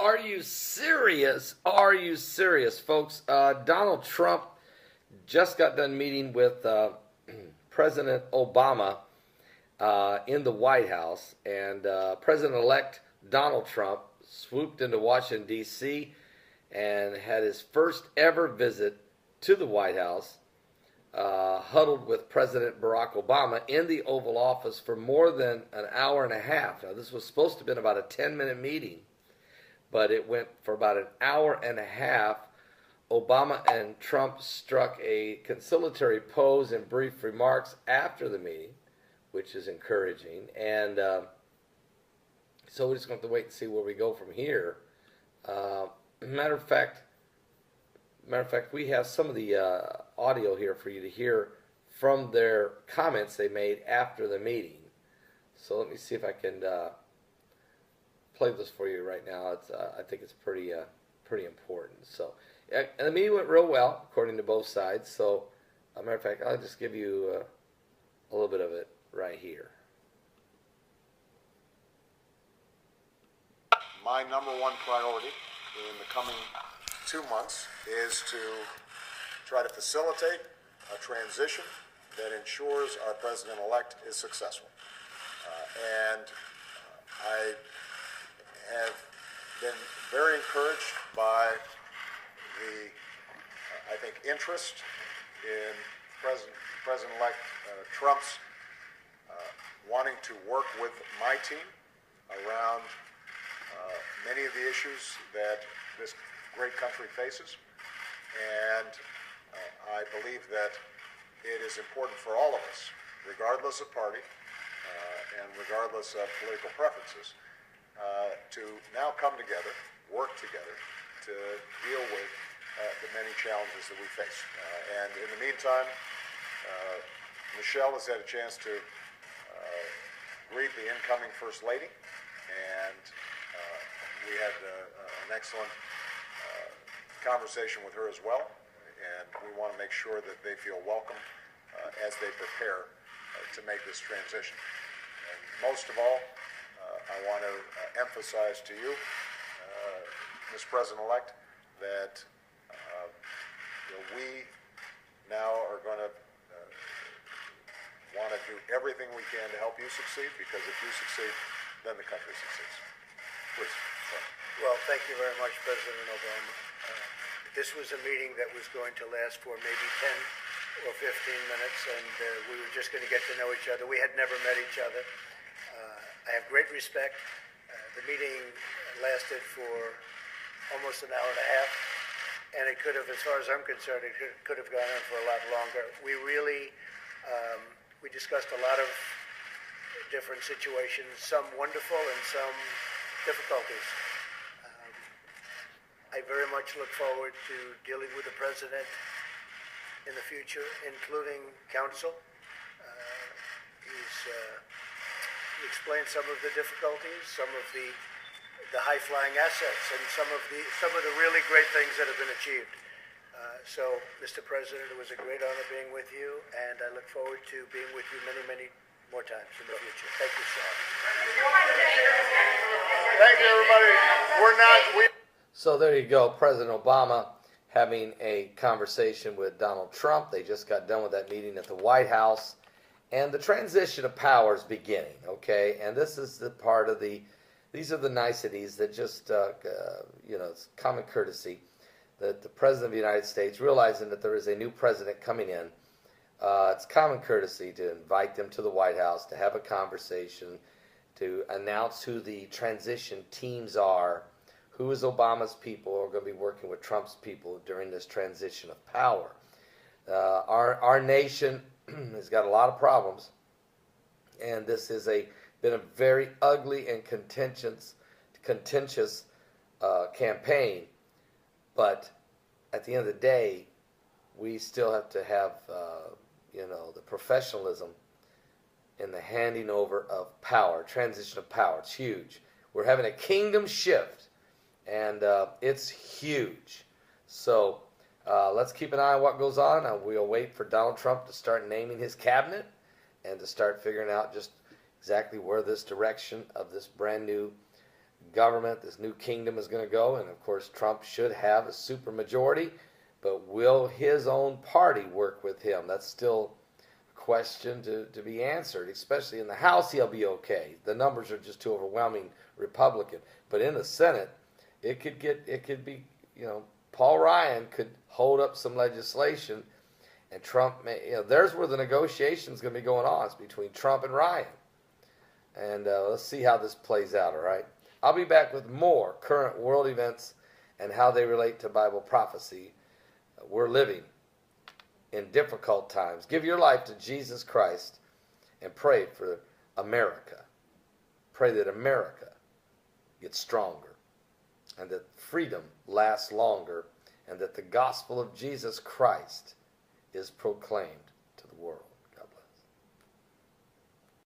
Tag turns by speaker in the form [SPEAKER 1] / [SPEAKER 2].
[SPEAKER 1] Are you serious? Are you serious, folks? Donald Trump just got done meeting with President Obama in the White House, and President-elect Donald Trump swooped into Washington, D.C. and had his first ever visit to the White House, huddled with President Barack Obama in the Oval Office for more than an hour and a half. Now, this was supposed to have been about a 10-minute meeting, but it went for about an hour and a half. Obama and Trump struck a conciliatory pose and brief remarks after the meeting, which is encouraging. And so we're just going to have to wait and see where we go from here. Matter of fact, we have some of the audio here for you to hear from their comments they made after the meeting. So let me see if I can play this for you right now. I think it's pretty important. So, and the meeting went real well, according to both sides. So, matter of fact, I'll just give you a little bit of it right here.
[SPEAKER 2] My number one priority in the coming 2 months is to try to facilitate a transition that ensures our president-elect is successful. And I have been very encouraged by the, I think, interest in President-elect Trump's wanting to work with my team around many of the issues that this great country faces. And I believe that it is important for all of us, regardless of party and regardless of political preferences, to now come together, work together to deal with the many challenges that we face. And in the meantime, Michelle has had a chance to greet the incoming First Lady, and we had an excellent conversation with her as well, and we want to make sure that they feel welcome as they prepare to make this transition. And most of all, I want to emphasize to you, Ms. President-elect, that we now are going to want to do everything we can to help you succeed, because if you succeed, then the country succeeds. Please.
[SPEAKER 3] Well, thank you very much, President Obama. This was a meeting that was going to last for maybe 10 or 15 minutes, and we were just going to get to know each other. We had never met each other. I have great respect. The meeting lasted for almost an hour and a half, and it could have, as far as I'm concerned, it could have gone on for a lot longer. We really, we discussed a lot of different situations, some wonderful and some difficulties. I very much look forward to dealing with the President in the future, including counsel. He explained some of the difficulties, some of the high-flying assets, and some of the really great things that have been achieved. So, Mr. President, it was a great honor being with you, and I look forward to being with you many, many more times in the future. Thank you, sir.
[SPEAKER 2] Thank you, everybody.
[SPEAKER 1] So there you go, President Obama having a conversation with Donald Trump. They just got done with that meeting at the White House, and the transition of power is beginning, okay? And this is the part of these are the niceties that just, it's common courtesy that the President of the United States, realizing that there is a new president coming in, it's common courtesy to invite them to the White House, to have a conversation, to announce who the transition teams are, who is Obama's people are going to be working with Trump's people during this transition of power. Our nation has got a lot of problems, and this has been a very ugly and contentious campaign. But at the end of the day, we still have to have the professionalism in the handing over of power, transition of power. It's huge. We're having a kingdom shift, and it's huge. So let's keep an eye on what goes on. We'll wait for Donald Trump to start naming his cabinet and to start figuring out just exactly where this direction of this brand new government, this new kingdom is going to go. And of course, Trump should have a supermajority, but will his own party work with him? That's still a question to be answered. Especially in the House, he'll be okay. The numbers are just too overwhelming Republican. But in the Senate, it could be, Paul Ryan could hold up some legislation, and Trump may, there's where the negotiation's going to be going on. It's between Trump and Ryan. And let's see how this plays out, all right? I'll be back with more current world events and how they relate to Bible prophecy. We're living in difficult times. Give your life to Jesus Christ and pray for America. Pray that America gets stronger and that freedom lasts longer and that the gospel of Jesus Christ is proclaimed.